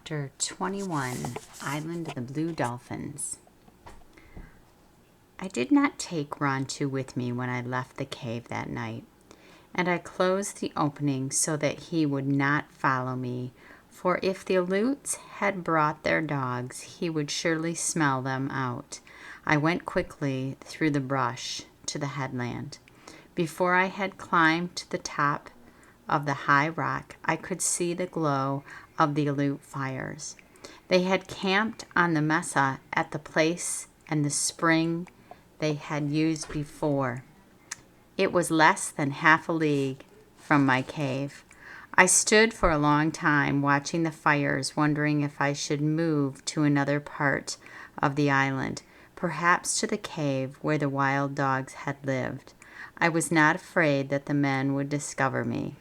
Chapter 21, Island of the Blue Dolphins. I did not take Rontu with me when I left the cave that night, and I closed the opening so that he would not follow me, for if the Aleuts had brought their dogs, he would surely smell them out. I went quickly through the brush to the headland. Before I had climbed to the top of the high rock, I could see the glow of the Aleut fires. They had camped on the mesa at the place and the spring they had used before. It was less than half a league from my cave. I stood for a long time watching the fires, wondering if I should move to another part of the island, perhaps to the cave where the wild dogs had lived. I was not afraid that the men would discover me,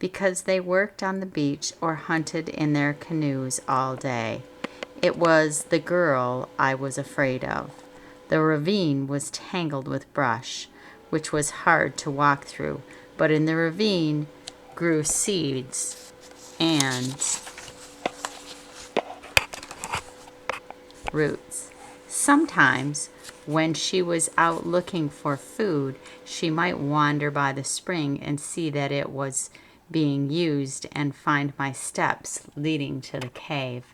because they worked on the beach or hunted in their canoes all day. It was the girl I was afraid of. The ravine was tangled with brush, which was hard to walk through, but in the ravine grew seeds and roots. Sometimes, when she was out looking for food, she might wander by the spring and see that it was being used and find my steps leading to the cave.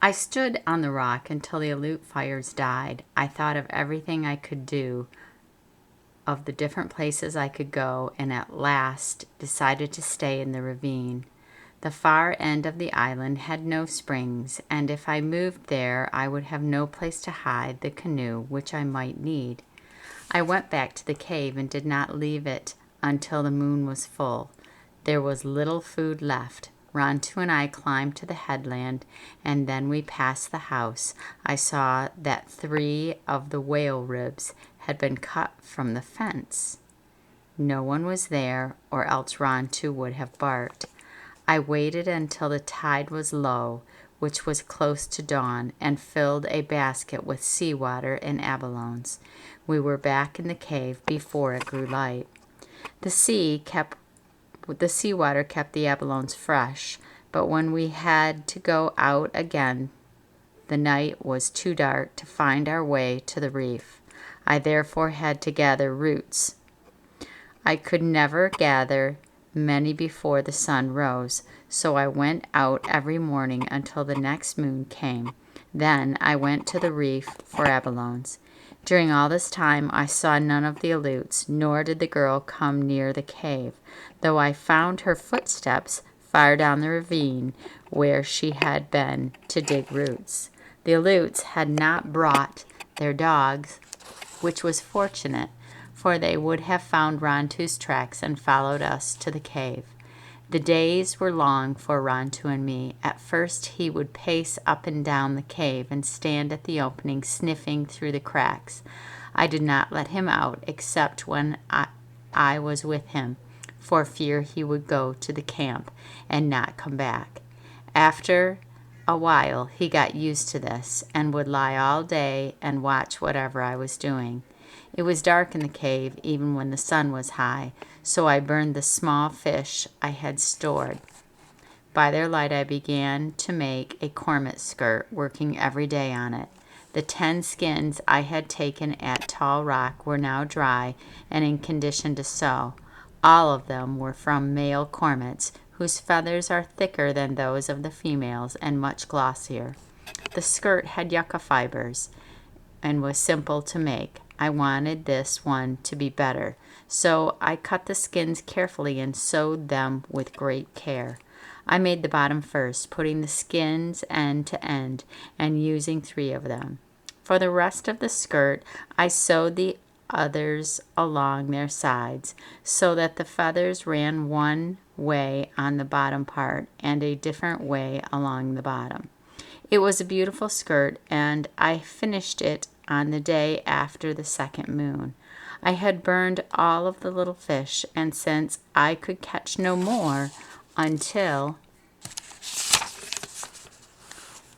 I stood on the rock until the Aleut fires died. I thought of everything I could do, of the different places I could go, and at last decided to stay in the ravine. The far end of the island had no springs, and if I moved there, I would have no place to hide the canoe which I might need. I went back to the cave and did not leave it until the moon was full. There was little food left. Rontu and I climbed to the headland, and then we passed the house. I saw that 3 of the whale ribs had been cut from the fence. No one was there, or else Rontu would have barked. I waited until the tide was low, which was close to dawn, and filled a basket with seawater and abalones. We were back in the cave before it grew light. The seawater kept the abalones fresh, but when we had to go out again, the night was too dark to find our way to the reef. I therefore had to gather roots. I could never gather many before the sun rose, so I went out every morning until the next moon came. Then I went to the reef for abalones. During all this time I saw none of the Aleuts, nor did the girl come near the cave, though I found her footsteps far down the ravine where she had been to dig roots. The Aleuts had not brought their dogs, which was fortunate, for they would have found Rontu's tracks and followed us to the cave. The days were long for Rontu and me. At first he would pace up and down the cave and stand at the opening sniffing through the cracks. I did not let him out except when I was with him, for fear he would go to the camp and not come back. After a while he got used to this and would lie all day and watch whatever I was doing. It was dark in the cave even when the sun was high, so I burned the small fish I had stored. By their light I began to make a cormet skirt, working every day on it. The 10 skins I had taken at Tall Rock were now dry and in condition to sew. All of them were from male cormets, whose feathers are thicker than those of the females and much glossier. The skirt had yucca fibers and was simple to make. I wanted this one to be better, so I cut the skins carefully and sewed them with great care. I made the bottom first, putting the skins end to end and using 3 of them. For the rest of the skirt, I sewed the others along their sides, so that the feathers ran one way on the bottom part and a different way along the bottom. It was a beautiful skirt, and I finished it on the day after the second moon. I had burned all of the little fish, and since I could catch no more until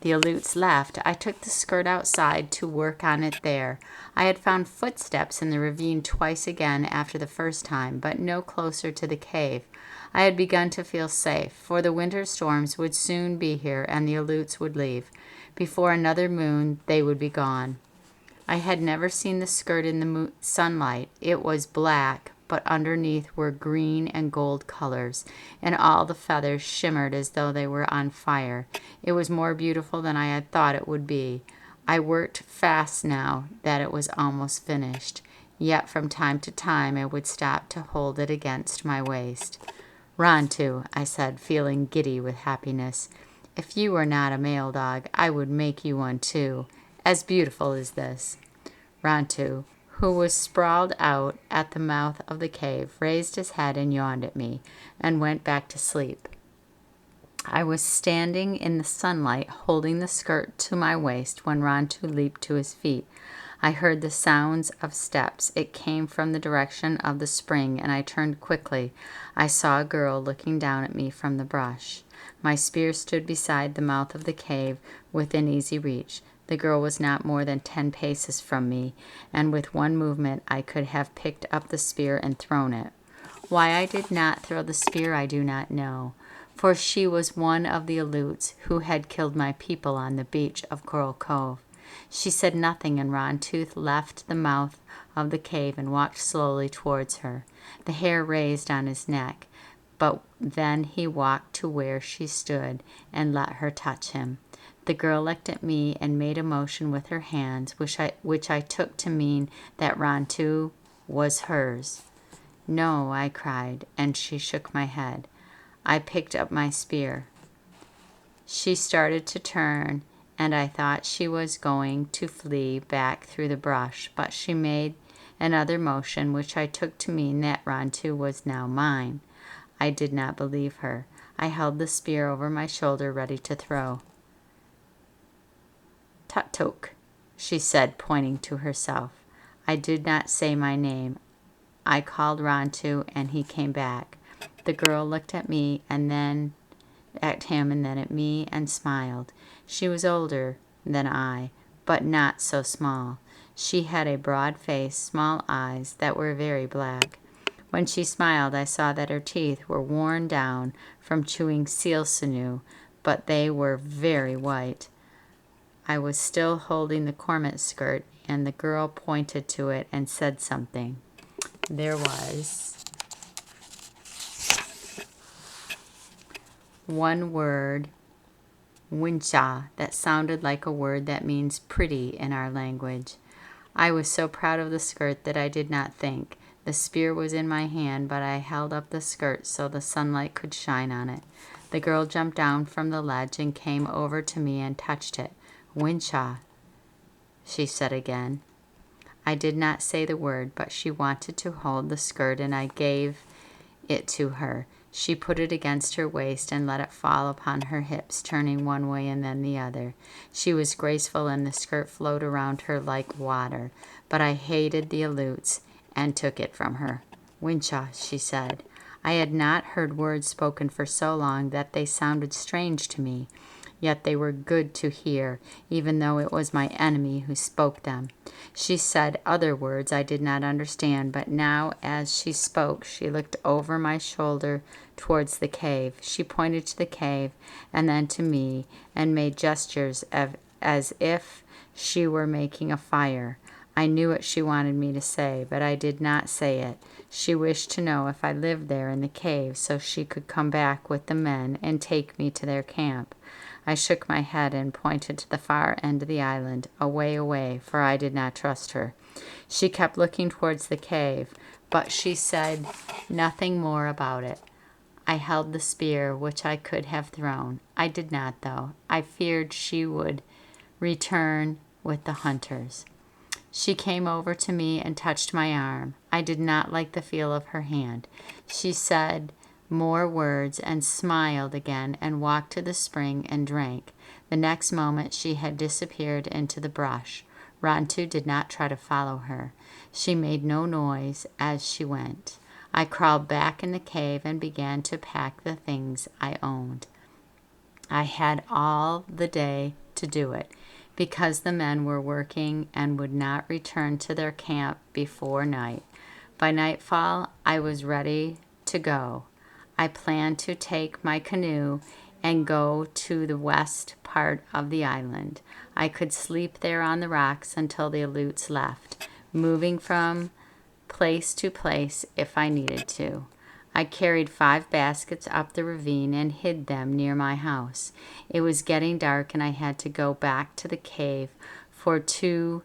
the Aleuts left, I took the skirt outside to work on it there. I had found footsteps in the ravine twice again after the first time, but no closer to the cave. I had begun to feel safe, for the winter storms would soon be here and the Aleuts would leave. Before another moon, they would be gone. I had never seen the skirt in the sunlight. It was black, but underneath were green and gold colors, and all the feathers shimmered as though they were on fire. It was more beautiful than I had thought it would be. I worked fast now that it was almost finished, yet from time to time I would stop to hold it against my waist. "Rontu," I said, feeling giddy with happiness, "if you were not a male dog, I would make you one too, as beautiful as this." Rontu, who was sprawled out at the mouth of the cave, raised his head and yawned at me, and went back to sleep. I was standing in the sunlight holding the skirt to my waist when Rontu leaped to his feet. I heard the sounds of steps. It came from the direction of the spring, and I turned quickly. I saw a girl looking down at me from the brush. My spear stood beside the mouth of the cave within easy reach. The girl was not more than 10 paces from me, and with one movement I could have picked up the spear and thrown it. Why I did not throw the spear I do not know, for she was one of the Aleuts who had killed my people on the beach of Coral Cove. She said nothing, and Rontu left the mouth of the cave and walked slowly towards her, the hair raised on his neck. But then he walked to where she stood and let her touch him. The girl looked at me and made a motion with her hands, which I took to mean that Rontu was hers. "No," I cried, and she shook my head. I picked up my spear. She started to turn, and I thought she was going to flee back through the brush, but she made another motion, which I took to mean that Rontu was now mine. I did not believe her. I held the spear over my shoulder, ready to throw. "Tutuk," she said, pointing to herself. I did not say my name. I called Rontu, and he came back. The girl looked at me, and then at him, and then at me, and smiled. She was older than I, but not so small. She had a broad face, small eyes that were very black. When she smiled, I saw that her teeth were worn down from chewing seal sinew, but they were very white. I was still holding the cormet skirt, and the girl pointed to it and said something. There was one word, "winsha," that sounded like a word that means pretty in our language. I was so proud of the skirt that I did not think. The spear was in my hand, but I held up the skirt so the sunlight could shine on it. The girl jumped down from the ledge and came over to me and touched it. "Winsha," she said again. I did not say the word, but she wanted to hold the skirt, and I gave it to her. She put it against her waist and let it fall upon her hips, turning one way and then the other. She was graceful, and the skirt flowed around her like water, but I hated the Aleuts and took it from her. "Winsha," she said. I had not heard words spoken for so long that they sounded strange to me. Yet they were good to hear, even though it was my enemy who spoke them. She said other words I did not understand, but now as she spoke, she looked over my shoulder towards the cave. She pointed to the cave and then to me and made gestures as if she were making a fire. I knew what she wanted me to say, but I did not say it. She wished to know if I lived there in the cave so she could come back with the men and take me to their camp. I shook my head and pointed to the far end of the island, away, for I did not trust her. She kept looking towards the cave, but she said nothing more about it. I held the spear, which I could have thrown. I did not, though. I feared she would return with the hunters. She came over to me and touched my arm. I did not like the feel of her hand. She said more words and smiled again and walked to the spring and drank. The next moment she had disappeared into the brush. Rontu did not try to follow her. She made no noise as she went. I crawled back in the cave and began to pack the things I owned. I had all the day to do it, because the men were working and would not return to their camp before night. By nightfall, I was ready to go. I planned to take my canoe and go to the west part of the island. I could sleep there on the rocks until the Aleuts left, moving from place to place if I needed to. I carried 5 baskets up the ravine and hid them near my house. It was getting dark and I had to go back to the cave for 2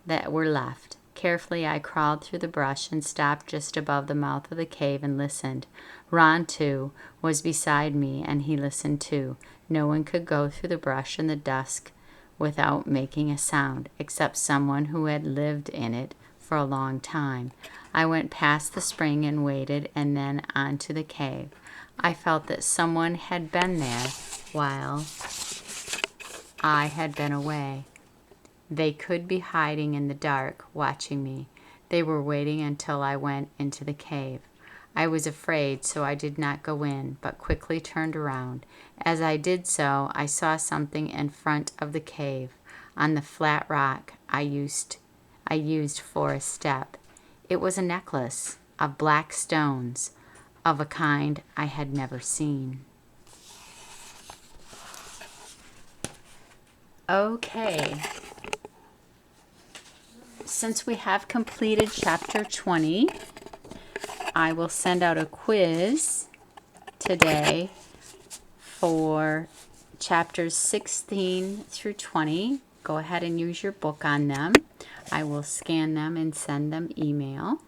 that were left. Carefully, I crawled through the brush and stopped just above the mouth of the cave and listened. Ron, too, was beside me, and he listened too. No one could go through the brush in the dusk without making a sound, except someone who had lived in it for a long time. I went past the spring and waited, and then on to the cave. I felt that someone had been there while I had been away. They could be hiding in the dark, watching me. They were waiting until I went into the cave. I was afraid, so I did not go in, but quickly turned around. As I did so, I saw something in front of the cave, on the flat rock I used for a step. It was a necklace of black stones, of a kind I had never seen. Okay. Since we have completed chapter 20, I will send out a quiz today for chapters 16 through 20. Go ahead and use your book on them. I will scan them and send them email.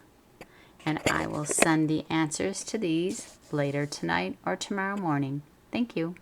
And I will send the answers to these later tonight or tomorrow morning. Thank you.